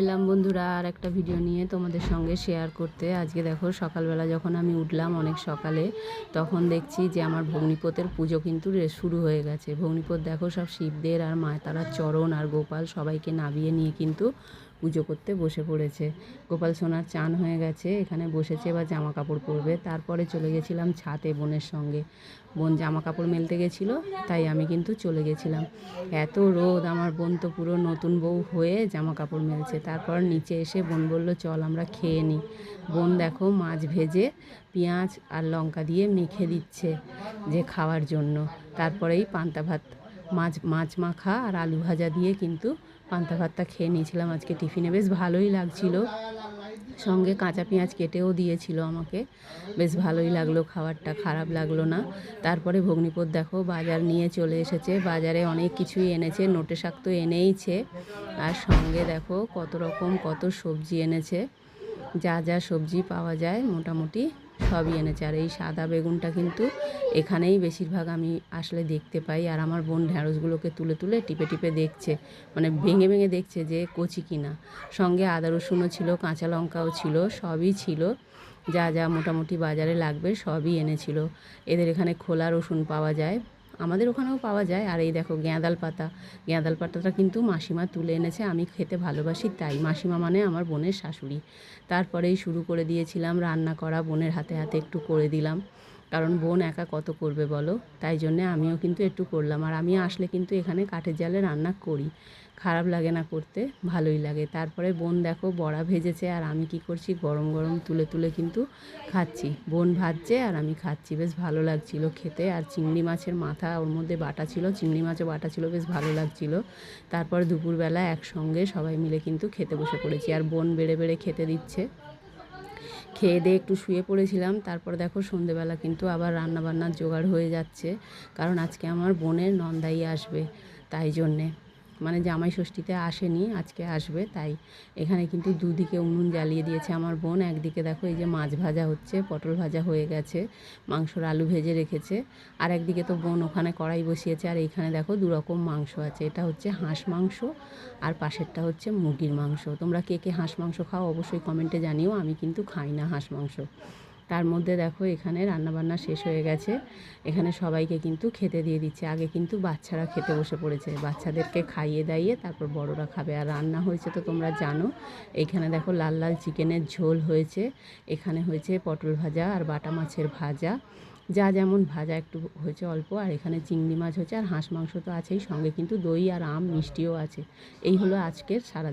এলাম বন্ধুরা আর একটা ভিডিও নিয়ে তোমাদের সঙ্গে শেয়ার করতে। আজকে দেখো সকালবেলা যখন আমি উঠলাম অনেক সকালে, তখন দেখছি যে আমার ভগ্নিপথের পুজো কিন্তু শুরু হয়ে গেছে। ভগ্নিপথ দেখো সব শিবদের আর মাতারার চরণ আর গোপাল সবাইকে নামিয়ে নিয়ে কিন্তু পুজো করতে বসে পড়েছে। গোপাল সোনার চান হয়ে গেছে, এখানে বসেছে, এবার জামা কাপড় পরবে। তারপরে চলে গেছিলাম ছাদে বোনের সঙ্গে। বোন জামা কাপড় মেলতে গেছিলো, তাই আমি কিন্তু চলে গেছিলাম। এত রোদ, আমার বোন তো পুরো নতুন বউ হয়ে জামা কাপড় মেলছে। তারপর নিচে এসে বোন বলল চল আমরা খেয়ে নিই। বোন দেখো মাছ ভেজে পেঁয়াজ আর লঙ্কা দিয়ে মেখে দিচ্ছে যে খাওয়ার জন্য। তারপরেই পান্তা ভাত, মাছ মাখা আর আলু ভাজা দিয়ে কিন্তু পান্তা ভাতটা খেয়ে নিয়েছিলাম আজকে টিফিনে। বেশ ভালোই লাগছিল, সঙ্গে কাঁচা পেঁয়াজ কেটেও দিয়েছিল আমাকে। বেশ ভালোই লাগলো খাবারটা, খারাপ লাগলো না। তারপরে ভগ্নিপথ দেখো বাজার নিয়ে চলে এসেছে। বাজারে অনেক কিছুই এনেছে, নোটে শাক তো এনেইছে, আর সঙ্গে দেখো কত রকম কত সবজি এনেছে। যা যা সবজি পাওয়া যায় মোটামুটি সবই এনেছে। আর এই সাদা বেগুনটা কিন্তু এখানেই বেশিরভাগ আমি আসলে দেখতে পাই। আর আমার বোন ঢ্যাঁড়সগুলোকে তুলে তুলে টিপে টিপে দেখছে, মানে ভেঙে ভেঙে দেখছে যে কচি কিনা। সঙ্গে আদা রসুনও ছিল, কাঁচা লঙ্কাও ছিল, সবই ছিল। যা যা মোটামুটি বাজারে লাগবে সবই এনেছিল। এদের এখানে খোলা রসুন পাওয়া যায়, আমাদের ওখানেও পাওয়া যায়। আর এই দেখো গেঁদাল পাতাটা কিন্তু মাসিমা তুলে এনেছে, আমি খেতে ভালোবাসি তাই। মাসিমা মানে আমার বোনের শাশুড়ি। তারপরেই শুরু করে দিয়েছিলাম রান্না করা, বোনের হাতে হাতে একটু করে দিলাম, কারণ বোন একা কত করবে বলো, তাই জন্যে আমিও কিন্তু একটু করলাম। আর আমি আসলে কিন্তু এখানে কাঠের জালে রান্না করি, খারাপ লাগে না করতে, ভালোই লাগে। তারপরে বোন দেখো বড়া ভেজেছে, আর আমি কি করছি গরম গরম তুলে তুলে কিন্তু খাচ্ছি। বোন ভাজছে আর আমি খাচ্ছি, বেশ ভালো লাগছিল খেতে। আর চিংড়ি মাছের মাথা ওর মধ্যে বাটা ছিল, চিংড়ি মাছও বাটা ছিল, বেশ ভালো লাগছিল। তারপর দুপুরবেলা একসঙ্গে সবাই মিলে কিন্তু খেতে বসে পড়েছি, আর বোন বেড়ে বেড়ে খেতে দিচ্ছে। খেয়ে দিয়ে একটু শুয়ে পড়েছিলাম। তারপর দেখো সন্ধেবেলা কিন্তু আবার রান্নাবান্নার জোগাড় হয়ে যাচ্ছে, কারণ আজকে আমার বোনের নন্দাই আসবে, তাই জন্যে, মানে জামাই ষষ্ঠীতে আসেনি, আজকে আসবে, তাই এখানে কিন্তু দুদিকে উনুন জ্বালিয়ে দিয়েছে আমার বোন। একদিকে দেখো এই যে মাছ ভাজা হচ্ছে, পটল ভাজা হয়ে গেছে, মাংসর আলু ভেজে রেখেছে। আর একদিকে তো বোন ওখানে কড়াই বসিয়েছে। আর এইখানে দেখো দুরকম মাংস আছে, এটা হচ্ছে হাঁস মাংস আর পাশেরটা হচ্ছে মুরগির মাংস। তোমরা কে কে হাঁস মাংস খাও অবশ্যই কমেন্টে জানিও, আমি কিন্তু খাই না হাঁস মাংস। তার মধ্যে দেখো এখানে রান্নাবান্না শেষ হয়ে গেছে, এখানে সবাইকে কিন্তু খেতে দিয়ে দিচ্ছে। আগে কিন্তু বাচ্চারা খেতে বসে পড়েছে, বাচ্চাদেরকে খাইয়ে দাইয়ে তারপর বড়রা খাবে। আর রান্না হয়েছে তো তোমরা জানো, এইখানে দেখো লাল লাল চিকেনের ঝোল হয়েছে, এখানে হয়েছে পটল ভাজা আর বাটা মাছের ভাজা, যা যেমন ভাজা একটু হয়েছে অল্প। আর এখানে চিংড়ি মাছ হয়েছে, আর হাঁস মাংস তো আছেই, সঙ্গে কিন্তু দই আর আম মিষ্টিও আছে। এই হলো আজকের সারা